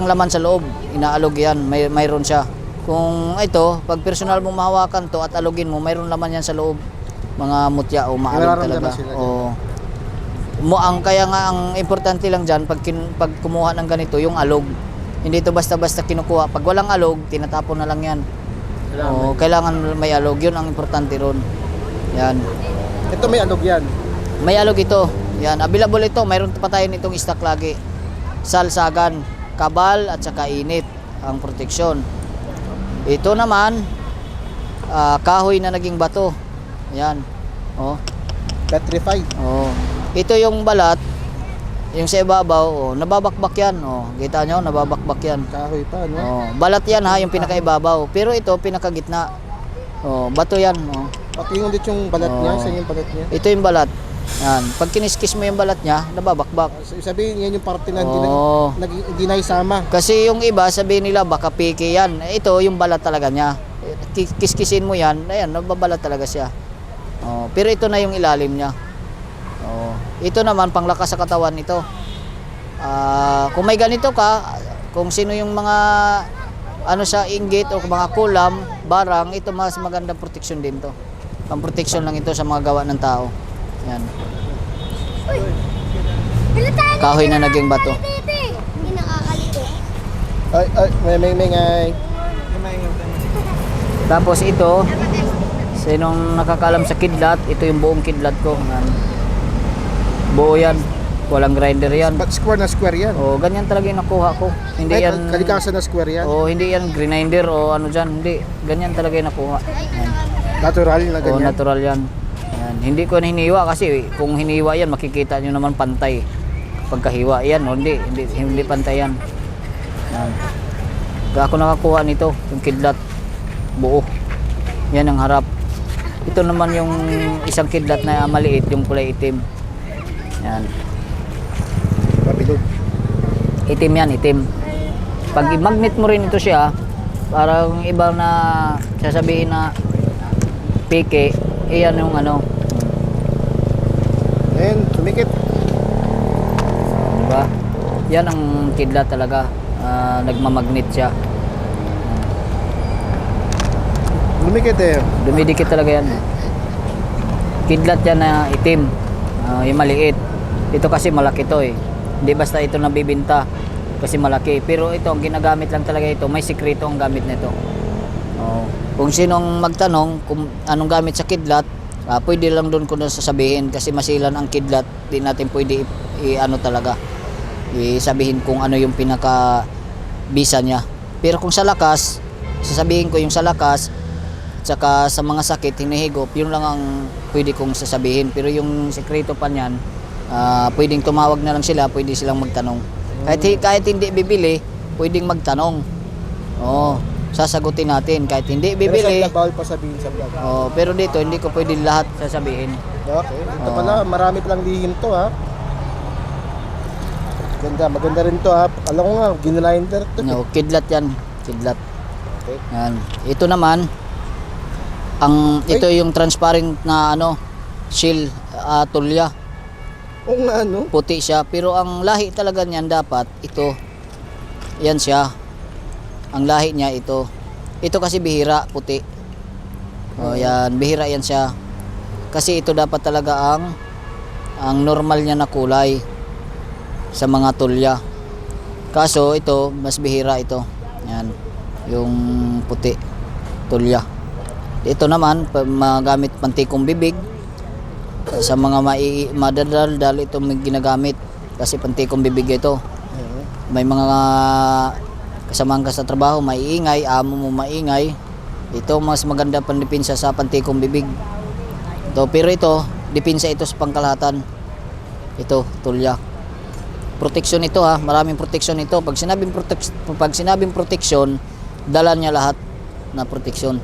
siyang laman sa loob, inaalog yan, mayroon siya. Kung ito, pag personal mo mahawakan to at alugin mo, mayroon laman yan sa loob. Mga mutya o maalog talaga. O, kaya nga ang importante lang dyan, pag kumuha ng ganito, yung alog. Hindi ito basta-basta kinukuha. Pag walang alog, tinatapon na lang yan. O, kailangan may alog, yun ang importante ron. Yan. Ito may alog yan. May alog ito. Yan, available ito. Mayroon pa tayo nitong stock lagi. Salsagan, kabal at saka init ang proteksyon. Ito naman kahoy na naging bato. Yan. Oh. Petrified. Oh. Ito yung balat, yung sa ibabaw, oh, nababakbak yan. Oh, kita nyo, nababakbak yan. Kahoy pa, no? Oh, balat yan ha, yung pinakaibabaw. Pero ito pinakagitna. Oh, bato yan. Oh. Pati yung ulit yung balat niya, saan yung balat niya? Ito yung balat. Yan. Pag kiniskis mo yung balat niya, nababakbak. Sabihin yan yung parte na Oh. hindi naisama. Kasi yung iba, sabihin nila baka piki yan. Ito yung balat talaga niya. Kiskisin mo yan, ayan, nababalat talaga siya. Oh, pero ito na yung ilalim niya. Oh, ito naman panglakas sa katawan ito. Kung may ganito ka, kung sino yung mga ano sa inggit o mga kulam, barang, ito mas magandang proteksyon din to. Pang proteksyon lang ito sa mga gawa ng tao. Yan. Kahoy na naging bato. Hindi nakakalito. May ngay. Tapos ito, sinong nakakalam sa kidlat, ito yung buong kidlat ko. Yan. Buo yan. Walang grinder yan. But square na square yan. O, ganyan talaga yung nakuha ko. Hindi Ay, yan kalikasan na square yan. O, hindi yan grinder o ano dyan. Hindi. Ganyan talaga yung nakuha. Yan. Natural na O, ganyan. natural yan. Yan. Hindi ko hiniwa kasi kung hiniwa yan, makikita nyo naman pantay. Pagkahiwa yan, o, hindi pantay yan. Yan. Kaya ako nakakuha nito, yung kidlat. Buo. Yan ang harap. Ito naman yung isang kidlat na maliit, yung kulay itim. Yan. Pabilog. Itim yan, itim. Pag i-magnet mo rin ito siya, parang iba na sasabihin na peke, iyan yung ano. Ayan, sumikit. Diba? Yan ang kidlat talaga. Nagmamagnet siya. Lumikit eh. Dumidikit talaga yan. Kidlat yan na itim. Yung maliit. Ito kasi malaki to eh. Hindi basta ito nabibinta kasi malaki. Pero ito, ang ginagamit lang talaga ito. May sikreto ang gamit nito. Kung sinong magtanong kung anong gamit sa kidlat, pwede lang doon ko na sasabihin kasi masilan ang kidlat. Di natin pwede ano talaga. Sabihin kung ano yung pinaka bisa niya. Pero kung sa lakas, sasabihin ko yung sa lakas, tsaka sa mga sakit, hinihigop, yun lang ang pwede kong sasabihin. Pero yung sekreto pa niyan, pwedeng tumawag na lang sila, pwede silang magtanong. Kahit hindi bibili, pwedeng magtanong. Sasagutin natin. Kahit hindi bibili. Pero bawal pa sabihin sa vlog. Pero dito, hindi ko pwede lahat sasabihin. Okay. Ito pala, marami palang lihim to ha. Maganda rin to ha. Alam ko nga, ginalinder to. No, kidlat yan. Kidlat. Okay. Yan. Ito naman, ito yung transparent na shield tulya. Oo nga ano. Puti siya, pero ang lahi talaga niyan dapat ito. Yan siya. Ang lahi niya ito. Ito kasi bihira, puti. Yan, bihira yan siya. Kasi ito dapat talaga ang normal niya na kulay sa mga tulya. Kaso ito, mas bihira ito. Yan, yung puti tulya. Ito naman, magamit pantikong bibig. Sa mga madadaldal ito may ginagamit kasi pantikong bibig ito. May mga kasamahan ka sa trabaho, maiingay, amo mo maingay. Ito mas maganda pandipinsa sa pantikong bibig. Pero ito, dipinsa ito sa pangkalahatan. Ito, tulya. Proteksyon ito ha, maraming proteksyon ito. Pag sinabing proteksyon, dala niya lahat na proteksyon.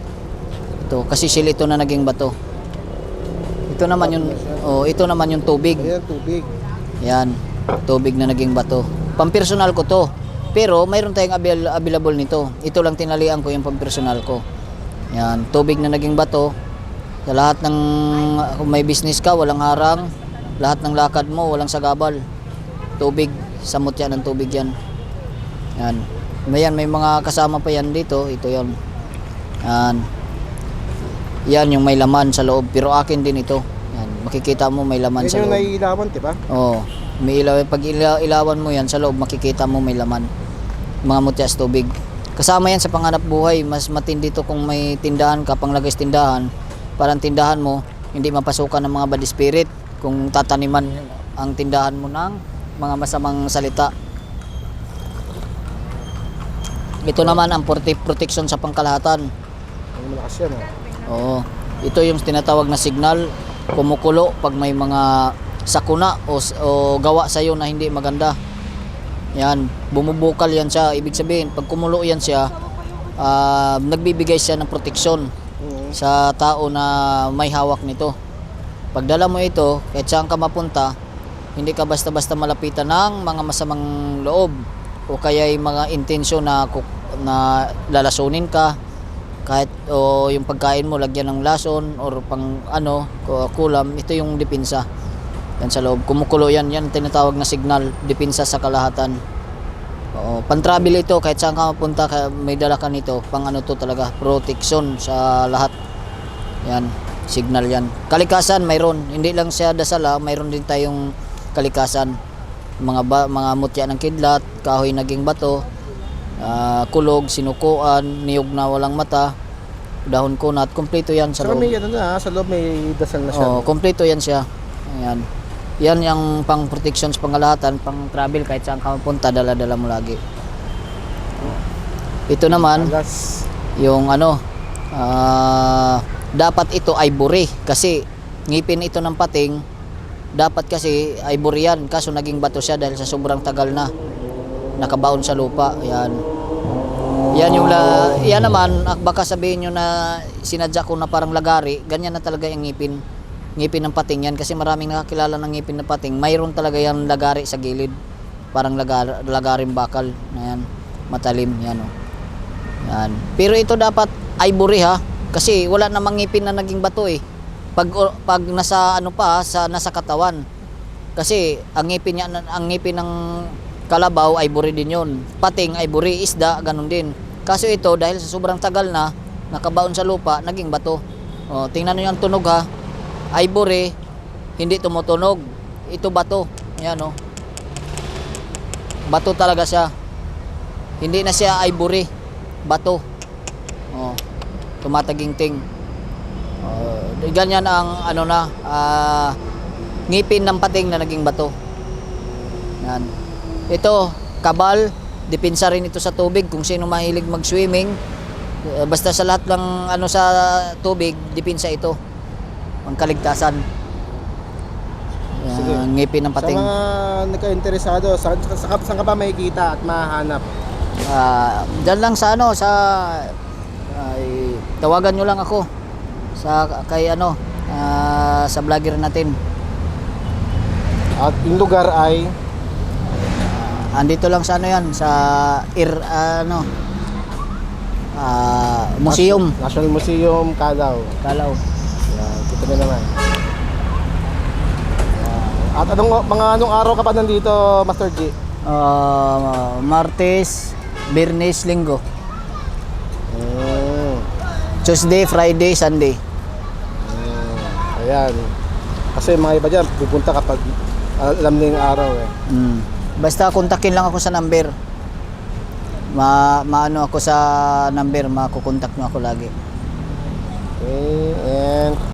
Ito, kasi sila ito na naging bato. Ito naman yung tubig. Ayan, tubig. Yan, tubig na naging bato. Pampersonal ko to. Pero mayroon tayong available nito. Ito lang tinalian ko yung pampersonal ko. Yan, tubig na naging bato. Sa lahat ng kung may business ka, walang harang. Lahat ng lakad mo, walang sagabal. Tubig, samot yan ng tubig yan. Yan. May mga kasama pa yan dito. Ito yon. Yan. Yan yung may laman sa loob. Pero akin din ito. Yan. Makikita mo may laman Yan sa yung loob. naiilawan, diba? Oo. May ilaw. Pag ilawan mo yan sa loob, makikita mo may laman. Mga mutya sa tubig. Kasama yan sa panganap buhay. Mas matindi to kung may tindahan ka, panglagay sa tindahan. Parang tindahan mo, hindi mapasukan ng mga bad spirit. Kung tataniman ang tindahan mo ng mga masamang salita. Ito naman ang protection sa pangkalahatan. Ang malakas yan, Oo. Ito yung tinatawag na signal, kumukulo pag may mga sakuna o gawa sa iyo na hindi maganda. Yan, bumubukal yan siya. Ibig sabihin, pag kumulo yan siya, nagbibigay siya ng proteksyon sa tao na may hawak nito. Pagdala mo ito, kahit saan ka mapunta, hindi ka basta-basta malapitan ng mga masamang loob o kaya yung mga intensyon na lalasunin ka, kahit o yung pagkain mo lagyan ng lason or pang kulam. Ito yung depensa yan sa loob, kumukulo yan tinatawag na signal, depensa sa kalahatan. Pan-travel ito, kahit saan ka mapunta may dala ka nito, pang to talaga, protection sa lahat. Yan, signal yan. Kalikasan mayroon, hindi lang siya dasala, mayroon din tayong kalikasan, mga mutya ng kidlat, kahoy naging bato, kulog, sinukuan, niyog na walang mata, dahon kunat, kompleto yan sa Saka loob. may sa loob may dasal na siya. Kompleto yan siya. Ayan. Yan yung pang protection sa pangalahatan, pang travel, kahit saan ka mapunta, dala-dala mo lagi. Ito naman, Alas. yung dapat ito ay buri, kasi ngipin ito ng pating, dapat kasi ay buri yan, kaso naging bato siya dahil sa sobrang tagal na nakabaon sa lupa. Yan yung yan naman, baka sabihin nyo na sinadya ko na parang lagari, ganyan na talaga yung ngipin ng pating yan, kasi maraming nakakilala ng ngipin ng pating, mayroon talaga yung lagari sa gilid, parang lagaring bakal na yan, matalim yan. Yan. Pero ito dapat ay buri ha, kasi wala namang ngipin na naging bato eh. Pag nasa nasa katawan. Kasi ang ngipin ng kalabaw ay buri din 'yon. Pating ay buri, isda ganun din. Kaso ito dahil sa sobrang tagal na nakabaon sa lupa, naging bato. Tingnan niyo yung tunog ha. Ay buri, hindi tumutunog. Ito bato. Yan bato talaga siya. Hindi na siya ay buri. Bato. Tumataginting. Ganyan ang ngipin ng pating na naging bato. Yan. Ito, kabal, depensa rin ito sa tubig kung sino mahilig mag-swimming. Basta sa lahat ng sa tubig, depensa ito. Ang kaligtasan. Sige. Ngipin ng pating. Sa mga nagka-interesado, saan ka ba makikita at mahanap? Diyan lang sa tawagan nyo lang ako kay sa vlogger natin. At yung lugar ay Andito lang sa yan sa museum National Museum, Calao. Yan, dito na naman. At anong araw ka pa nandito, Master G? Martes, Biyernes, Linggo, Tuesday, Friday, Sunday. Ayan. Kasi mga iba dyan, pupunta kapag alam na yung araw eh. Basta kontakin lang ako sa number. Maano ako sa number, makukontak nyo ako lagi. Okay, and